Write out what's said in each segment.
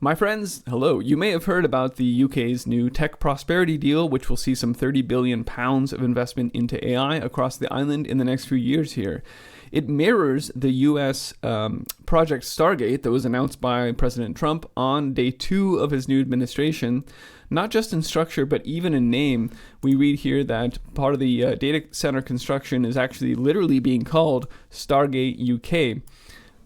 My friends, hello. You may have heard about the UK's new tech prosperity deal, which will see some £30 billion of investment into AI across the island in the next few years here. It mirrors the US Project Stargate that was announced by President Trump on day 2 of his new administration. Not just in structure, but even in name. We read here that part of the data center construction is actually literally being called Stargate UK.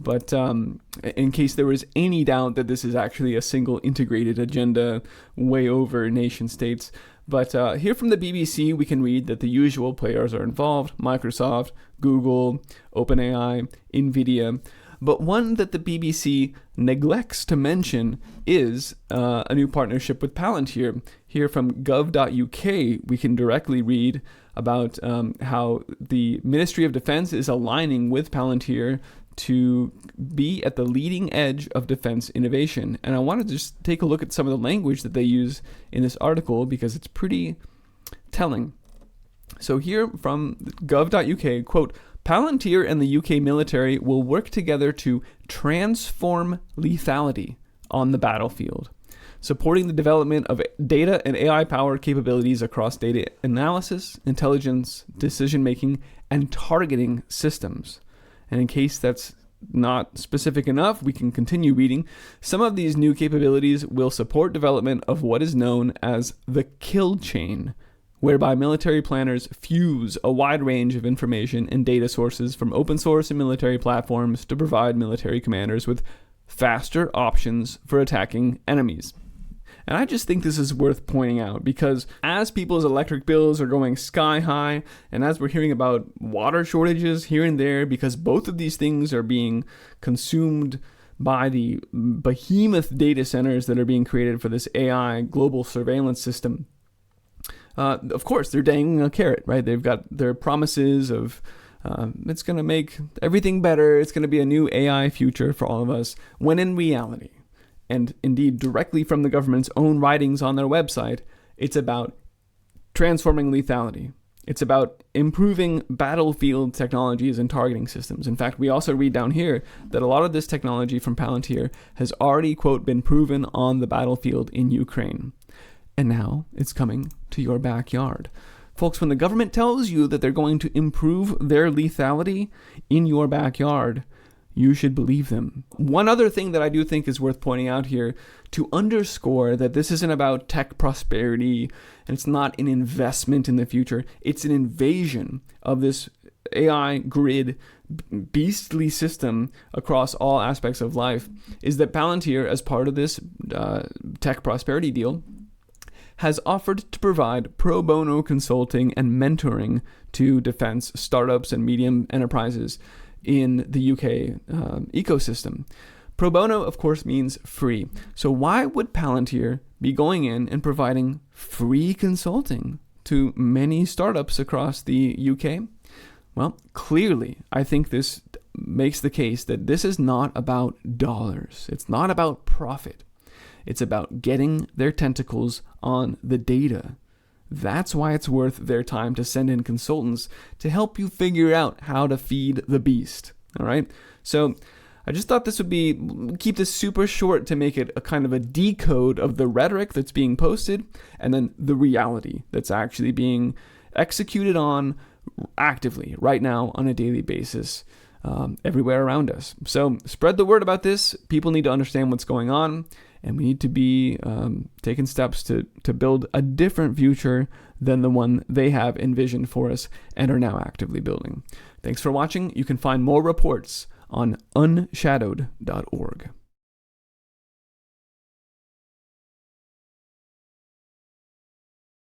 But in case there was any doubt that this is actually a single integrated agenda way over nation states. But here from the BBC, we can read that the usual players are involved: Microsoft, Google, OpenAI, NVIDIA. But one that the BBC neglects to mention is a new partnership with Palantir. Here from gov.uk, we can directly read about how the Ministry of Defense is aligning with Palantir to be at the leading edge of defense innovation. And I want to just take a look at some of the language that they use in this article because it's pretty telling. So here from gov.uk, quote, Palantir and the UK military will work together to transform lethality on the battlefield, supporting the development of data and AI-powered capabilities across data analysis, intelligence, decision-making, and targeting systems. And in case that's not specific enough, we can continue reading. Some of these new capabilities will support development of what is known as the kill chain, whereby military planners fuse a wide range of information and data sources from open source and military platforms to provide military commanders with faster options for attacking enemies. And I just think this is worth pointing out because as people's electric bills are going sky high, and as we're hearing about water shortages here and there because both of these things are being consumed by the behemoth data centers that are being created for this AI global surveillance system, of course, they're dangling a carrot, right? They've got their promises of it's going to make everything better. It's going to be a new AI future for all of us, when in reality, and indeed directly from the government's own writings on their website, it's about transforming lethality. It's about improving battlefield technologies and targeting systems. In fact, we also read down here that a lot of this technology from Palantir has already, quote, been proven on the battlefield in Ukraine. And now it's coming to your backyard. Folks, when the government tells you that they're going to improve their lethality in your backyard, you should believe them. One other thing that I do think is worth pointing out here to underscore that this isn't about tech prosperity and it's not an investment in the future. It's an invasion of this AI grid beastly system across all aspects of life, is that Palantir, as part of this tech prosperity deal, has offered to provide pro bono consulting and mentoring to defense startups and medium enterprises in the UK ecosystem. Pro bono, of course, means free. So why would Palantir be going in and providing free consulting to many startups across the UK? Well, clearly, I think this makes the case that this is not about dollars. It's not about profit. It's about getting their tentacles on the data. That's why it's worth their time to send in consultants to help you figure out how to feed the beast. All right. So I just thought this would keep this super short to make it a kind of a decode of the rhetoric that's being posted and then the reality that's actually being executed on actively right now on a daily basis everywhere around us. So spread the word about this. People need to understand what's going on. And we need to be taking steps to build a different future than the one they have envisioned for us and are now actively building. Thanks for watching. You can find more reports on unshadowed.org.